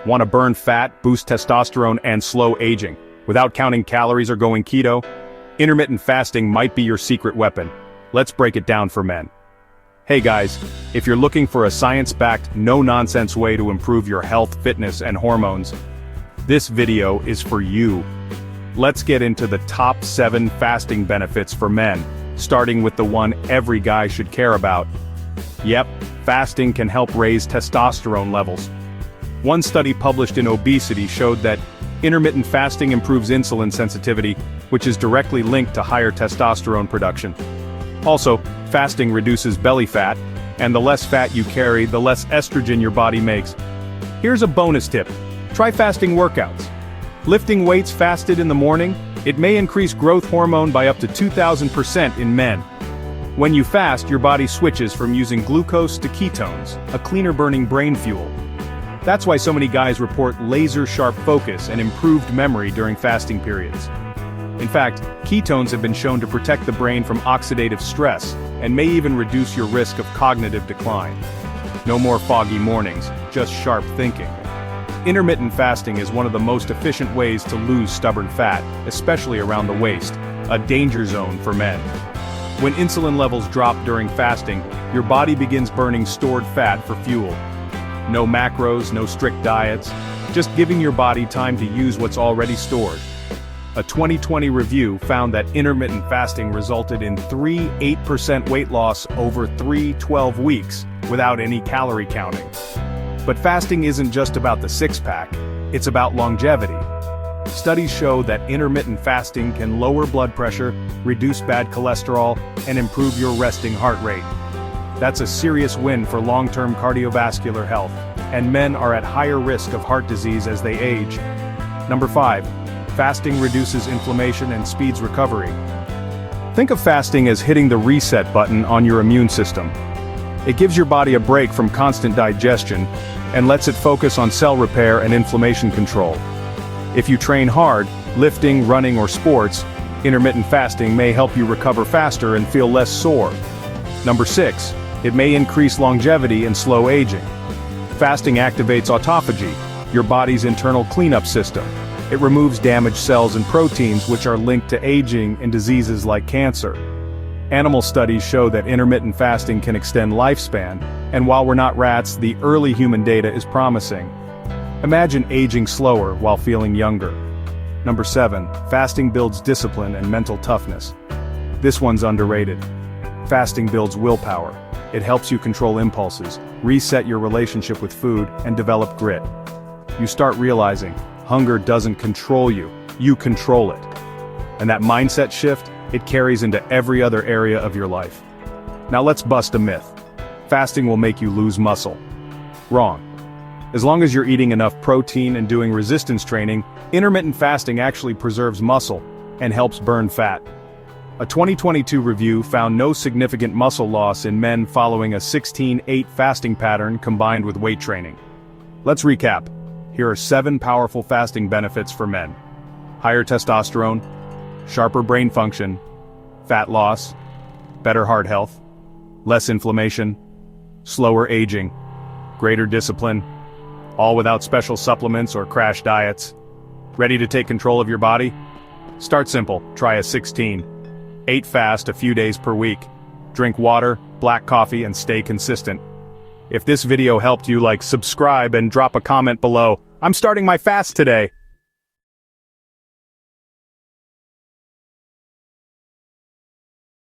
Want to burn fat, boost testosterone, and slow aging, without counting calories or going keto? Intermittent fasting might be your secret weapon. Let's break it down for men. Hey guys, if you're looking for a science-backed, no-nonsense way to improve your health, fitness, and hormones, this video is for you. Let's get into the top 7 fasting benefits for men, starting with the one every guy should care about. Yep, fasting can help raise testosterone levels. One study published in Obesity showed that intermittent fasting improves insulin sensitivity, which is directly linked to higher testosterone production. Also, fasting reduces belly fat, and the less fat you carry, the less estrogen your body makes. Here's a bonus tip. Try fasting workouts. Lifting weights fasted in the morning, it may increase growth hormone by up to 2,000% in men. When you fast, your body switches from using glucose to ketones, a cleaner burning brain fuel. That's why so many guys report laser-sharp focus and improved memory during fasting periods. In fact, ketones have been shown to protect the brain from oxidative stress, and may even reduce your risk of cognitive decline. No more foggy mornings, just sharp thinking. Intermittent fasting is one of the most efficient ways to lose stubborn fat, especially around the waist, a danger zone for men. When insulin levels drop during fasting, your body begins burning stored fat for fuel. No macros, no strict diets, just giving your body time to use what's already stored. A 2020 review found that intermittent fasting resulted in 8% weight loss over 12 weeks, without any calorie counting. But fasting isn't just about the six-pack, it's about longevity. Studies show that intermittent fasting can lower blood pressure, reduce bad cholesterol, and improve your resting heart rate. That's a serious win for long-term cardiovascular health, and men are at higher risk of heart disease as they age. Number 5. Fasting reduces inflammation and speeds recovery. Think of fasting as hitting the reset button on your immune system. It gives your body a break from constant digestion, and lets it focus on cell repair and inflammation control. If you train hard, lifting, running, or sports, intermittent fasting may help you recover faster and feel less sore. Number 6. It may increase longevity and slow aging. Fasting activates autophagy, your body's internal cleanup system. It removes damaged cells and proteins which are linked to aging and diseases like cancer. Animal studies show that intermittent fasting can extend lifespan, and while we're not rats, the early human data is promising. Imagine aging slower while feeling younger. Number 7. Fasting builds discipline and mental toughness. This one's underrated. Fasting builds willpower. It helps you control impulses, reset your relationship with food, and develop grit. You start realizing, hunger doesn't control you, you control it. And that mindset shift, it carries into every other area of your life. Now let's bust a myth. Fasting will make you lose muscle. Wrong. As long as you're eating enough protein and doing resistance training, intermittent fasting actually preserves muscle and helps burn fat. A 2022 review found no significant muscle loss in men following a 16-8 fasting pattern combined with weight training. Let's recap. Here are 7 powerful fasting benefits for men. Higher testosterone, sharper brain function, fat loss, better heart health, less inflammation, slower aging, greater discipline, all without special supplements or crash diets. Ready to take control of your body? Start simple, try a 16-8 fast a few days per week. Drink water, black coffee, and stay consistent. If this video helped you, subscribe and drop a comment below. I'm starting my fast today.